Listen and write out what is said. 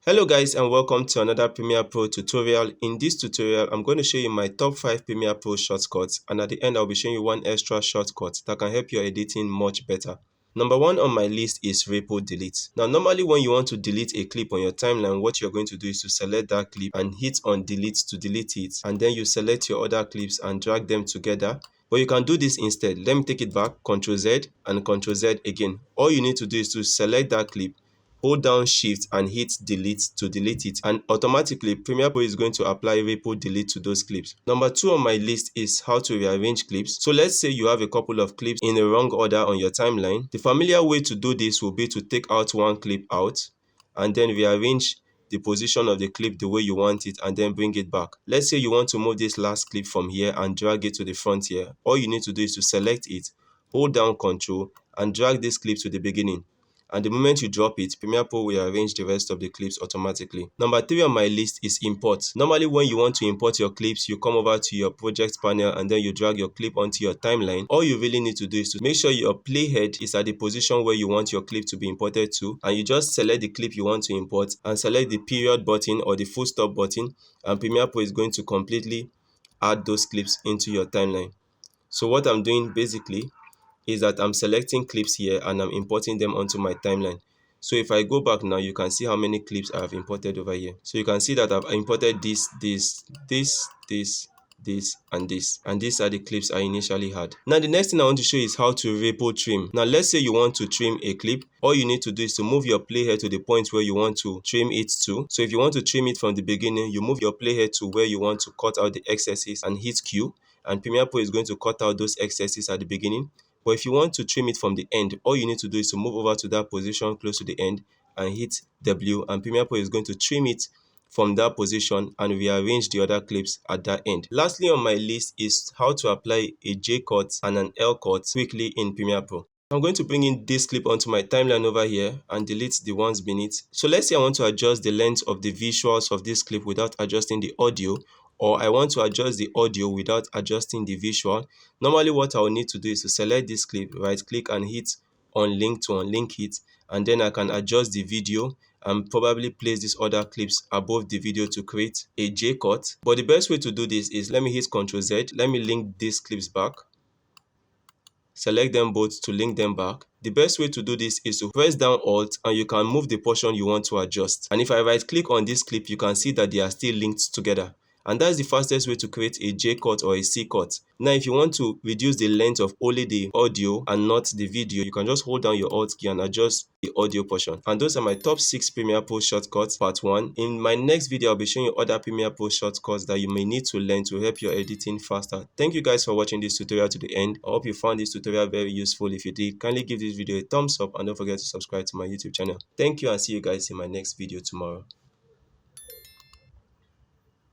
Hello guys, and welcome to another Premiere Pro tutorial. In this tutorial, I'm going to show you my top 5 Premiere Pro shortcuts, and at the end I'll be showing you one extra shortcut that can help your editing much better. Number 1 on my list is repo delete. Now normally when you want to delete a clip on your timeline, what you're going to do is to select that clip and hit on delete to delete it, and then you select your other clips and drag them together. But you can do this instead. Let me take it back, Ctrl Z and Ctrl Z again. All you need to do is to select that clip, hold down shift and hit delete to delete it, and automatically Premiere Pro is going to apply repo delete to those clips. Number 2 on my list is how to rearrange clips. So let's say you have a couple of clips in the wrong order on your timeline. The familiar way to do this will be to take out one clip out and then rearrange the position of the clip the way you want it and then bring it back. Let's say you want to move this last clip from here and drag it to the front here. All you need to do is to select it, hold down Ctrl and drag this clip to the beginning. And the moment you drop it, Premiere Pro will arrange the rest of the clips automatically. Number 3 on my list is import. Normally when you want to import your clips, you come over to your project panel and then you drag your clip onto your timeline. All you really need to do is to make sure your playhead is at the position where you want your clip to be imported to, and you just select the clip you want to import and select the period button or the full stop button, and Premiere Pro is going to completely add those clips into your timeline. So what I'm doing basically is that I'm selecting clips here and I'm importing them onto my timeline. So if I go back now, you can see how many clips I have imported over here. So you can see that I've imported this, and this. And these are the clips I initially had. Now the next thing I want to show you is how to repo trim. Now let's say you want to trim a clip. All you need to do is to move your playhead to the point where you want to trim it to. So if you want to trim it from the beginning, you move your playhead to where you want to cut out the excesses and hit Q. And Premiere Pro is going to cut out those excesses at the beginning. But if you want to trim it from the end, all you need to do is to move over to that position close to the end and hit W, and Premiere Pro is going to trim it from that position and rearrange the other clips at that end. Lastly on my list is how to apply a J cut and an L cut quickly in Premiere Pro. I'm going to bring in this clip onto my timeline over here and delete the ones beneath. So let's say I want to adjust the length of the visuals of this clip without adjusting the audio, or I want to adjust the audio without adjusting the visual. Normally what I will need to do is to select this clip, right click and hit unlink to unlink it, and then I can adjust the video and probably place these other clips above the video to create a J cut. But the best way to do this is, let me hit Ctrl Z, let me link these clips back, select them both to link them back. The best way to do this is to press down Alt and you can move the portion you want to adjust. And if I right click on this clip, you can see that they are still linked together. And that's the fastest way to create a J cut or a C cut. Now if you want to reduce the length of only the audio and not the video, you can just hold down your Alt key and adjust the audio portion. And those are my top 6 Premiere Pro shortcuts, part 1. In my next video, I'll be showing you other Premiere Pro shortcuts that you may need to learn to help your editing faster. Thank you guys for watching this tutorial to the end. I hope you found this tutorial very useful. If you did, kindly give this video a thumbs up and don't forget to subscribe to my YouTube channel. Thank you and see you guys in my next video tomorrow.